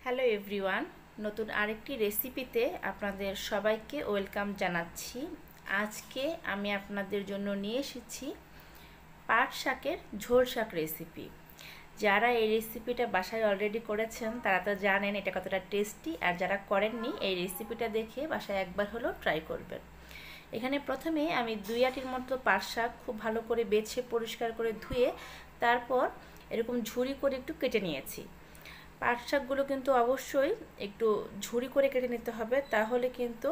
Hello everyone, নতুন আরেকটি রেসিপিতে আপনাদের সবাইকে ওয়েলকাম জানাচ্ছি। আজকে আমি আপনাদের জন্য নিয়ে এসেছি পাট শাকের ঝোল শাক রেসিপি। যারা এই রেসিপিটা বাসায় অলরেডি করেছেন তারা তো জানেন এটা কতটা টেস্টি, আর যারা করেননি এই রেসিপিটা দেখে বাসায় একবার হলেও ট্রাই করবেন। এখানে প্রথমে আমি 2 আটির মতো পাট শাক খুব ভালো করে বেছে পরিষ্কার করে ধুয়ে তারপর এরকম ঝুরি করে একটু কেটে নিয়েছি। পাট শাকগুলো কিন্তু অবশ্যই একটু ঝুরি করে কেটে নিতে হবে, তাহলে কিন্তু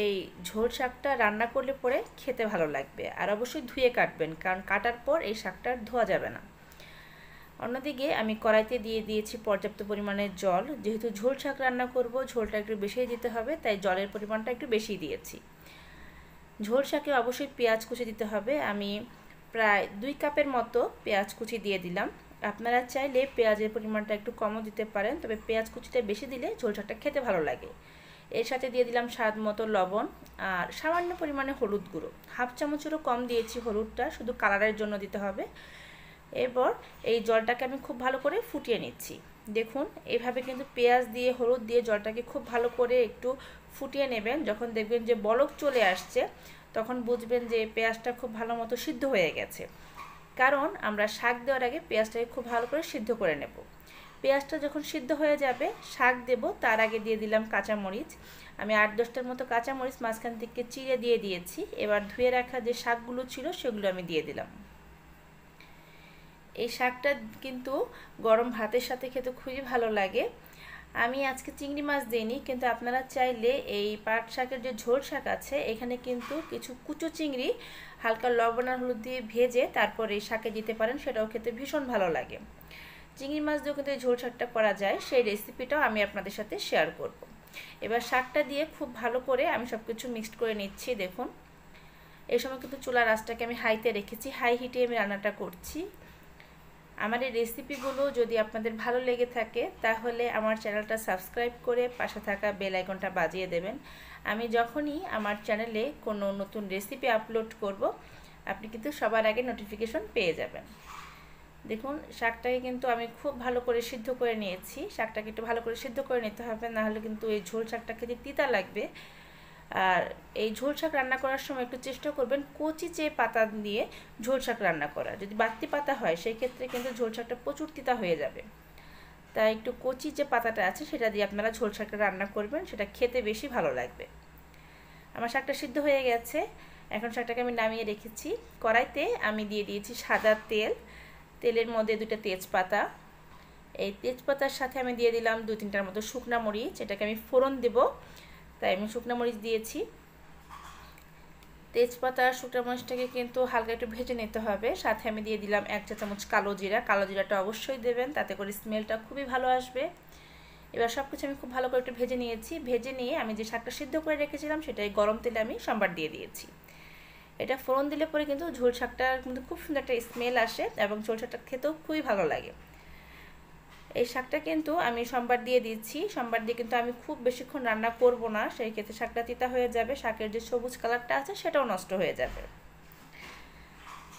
এই ঝোল শাকটা রান্না করলে পরে খেতে ভালো লাগবে। আর অবশ্যই ধুয়ে কাটবেন, কারণ কাটার পর এই শাকটা ধোয়া যাবে না। অন্যদিকে আমি কড়াইতে দিয়ে দিয়েছি পর্যাপ্ত পরিমাণে জল। যেহেতু ঝোল শাক রান্না করব, ঝোলটা একটু বেশি দিতে হবে, তাই জলের পরিমাণটা একটু বেশি দিয়েছি। ঝোল শাকে অবশ্যই পেঁয়াজ কুচি দিতে হবে। আমি প্রায় 2 কাপের মতো পেঁয়াজ কুচি দিয়ে দিলাম। আপনারা চাইলে পেঁয়াজের পরিমাণটা একটু কমও দিতে পারেন, তবে পেঁয়াজ কুচিটা বেশি দিলে ঝোল শাকটা খেতে ভালো লাগে। এর সাথে দিয়ে দিলাম স্বাদ মতো লবণ আর সামান্য পরিমাণে হলুদ গুঁড়ো। হাফ চামচেরও কম দিয়েছি হলুদটা, শুধু কালারের জন্য দিতে হবে। এরপর এই জলটাকে আমি খুব ভালো করে ফুটিয়ে নিচ্ছি। দেখুন, এইভাবে কিন্তু পেঁয়াজ দিয়ে হলুদ দিয়ে জলটাকে খুব ভালো করে একটু ফুটিয়ে নেবেন। যখন দেখবেন যে বলক চলে আসছে, তখন বুঝবেন যে পেঁয়াজটা খুব ভালো মতো সিদ্ধ হয়ে গেছে। কারণ আমরা শাক দেওয়ার আগে পেঁয়াজটাকে খুব ভালো করে সিদ্ধ করে নেব। পেঁয়াজটা যখন সিদ্ধ হয়ে যাবে, শাক দেব, তার আগে দিয়ে দিলাম কাঁচামরিচ। আমি 8-10টার মতো কাঁচামরিচ মাঝখান থেকে চিড়ে দিয়ে দিয়েছি। এবার ধুয়ে রাখা যে শাকগুলো ছিল সেগুলো আমি দিয়ে দিলাম। এই শাকটা কিন্তু গরম ভাতের সাথে খেতে খুবই ভালো লাগে। আমি আজকে চিংড়ি মাছ দিইনি, কিন্তু আপনারা চাইলে এই পাট শাকের যে ঝোল শাক আছে, এখানে কিন্তু কিছু কুচো চিংড়ি হালকা লবণ আর হলুদ দিয়ে ভেজে তারপর এই শাকে দিতে পারেন, সেটাও খেতে ভীষণ ভালো লাগে। চিংড়ি মাছ দিয়েও কিন্তু এই ঝোল শাকটা করা যায়, সেই রেসিপিটাও আমি আপনাদের সাথে শেয়ার করব। এবার শাকটা দিয়ে খুব ভালো করে আমি সব কিছু মিক্সড করে নিচ্ছি। দেখুন, এই সময় কিন্তু চুলার আঁচটাকে আমি হাইতে রেখেছি, হাই হিটে আমি রান্নাটা করছি। আমার এই রেসিপিগুলো যদি আপনাদের ভালো লেগে থাকে তাহলে আমার চ্যানেলটা সাবস্ক্রাইব করে পাশে থাকা বেল আইকনটা বাজিয়ে দেবেন। আমি যখনই আমার চ্যানেলে কোনো নতুন রেসিপি আপলোড করব, আপনি কিন্তু সবার আগে নোটিফিকেশন পেয়ে যাবেন। দেখুন, শাকটাকে কিন্তু আমি খুব ভালো করে সিদ্ধ করে নিয়েছি। শাকটাকে একটু ভালো করে সিদ্ধ করে নিতে হবে, নাহলে কিন্তু এই ঝোল শাকটা খেতে তিতা লাগবে। আর এই ঝোল শাক রান্না করার সময় একটু চেষ্টা করবেন কচি যে পাতা দিয়ে ঝোল শাক রান্না করা। যদি বাড়তি পাতা হয় সেই ক্ষেত্রে কিন্তু ঝোল শাকটা প্রচুর তিতা হয়ে যাবে। তাই একটু কচি যে পাতাটা আছে সেটা দিয়ে আপনারা ঝোল শাকটা রান্না করবেন, সেটা খেতে বেশি ভালো লাগবে। আমার শাকটা সিদ্ধ হয়ে গেছে, এখন শাকটাকে আমি নামিয়ে রেখেছি। কড়াইতে আমি দিয়ে দিয়েছি সাদা তেল। তেলের মধ্যে 2টা তেজপাতা, এই তেজপাতার সাথে আমি দিয়ে দিলাম 2-3টার মতো শুকনা মরিচ। এটাকে আমি ফোড়ন দেব, তাই আমি শুকনো মরিচ দিয়েছি। তেজপাতা আর শুকনো মরিচটাকে কিন্তু হালকা একটু ভেজে নিতে হবে। সাথে আমি দিয়ে দিলাম 1 চা চামচ কালো জিরা। কালো জিরাটা অবশ্যই দেবেন, তাতে করে স্মেলটা খুবই ভালো আসবে। এবার সব কিছু আমি খুব ভালো করে একটু ভেজে নিয়েছি। ভেজে নিয়ে আমি যে শাকটা সিদ্ধ করে রেখেছিলাম সেটাই গরম তেলে আমি সম্বার দিয়ে দিয়েছি। এটা ফোড়ন দিলে পরে কিন্তু ঝোল শাকটার কিন্তু খুব সুন্দর একটা স্মেল আসে এবং ঝোল শাকটা খেতেও খুবই ভালো লাগে। এই শাকটা কিন্তু আমি সম্বার দিয়ে দিচ্ছি। সম্বার দিয়ে কিন্তু আমি খুব বেশিক্ষণ রান্না করব না, সেই ক্ষেত্রে শাকটা তিতা হয়ে যাবে, শাকের যে সবুজ কালারটা আছে সেটাও নষ্ট হয়ে যাবে।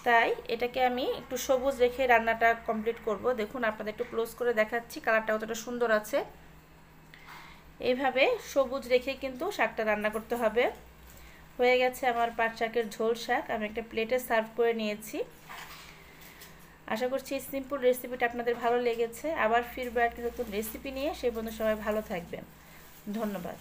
তাই এটাকে আমি একটু সবুজ রেখে রান্নাটা কমপ্লিট করব। দেখুন, আপনাদের একটু ক্লোজ করে দেখাচ্ছি, কালারটা কতটা সুন্দর আছে। এইভাবে সবুজ রেখে কিন্তু শাকটা রান্না করতে হবে। হয়ে গেছে আমার পাট শাকের ঝোল শাক। আমি একটা প্লেটে সার্ভ করে নিয়েছি। আশা করছি এই সিম্পল রেসিপিটা আপনাদের ভালো লেগেছে। আবার ফিরবো একটা নতুন রেসিপি নিয়ে। সেই পর্যন্ত সবাই ভালো থাকবেন। ধন্যবাদ।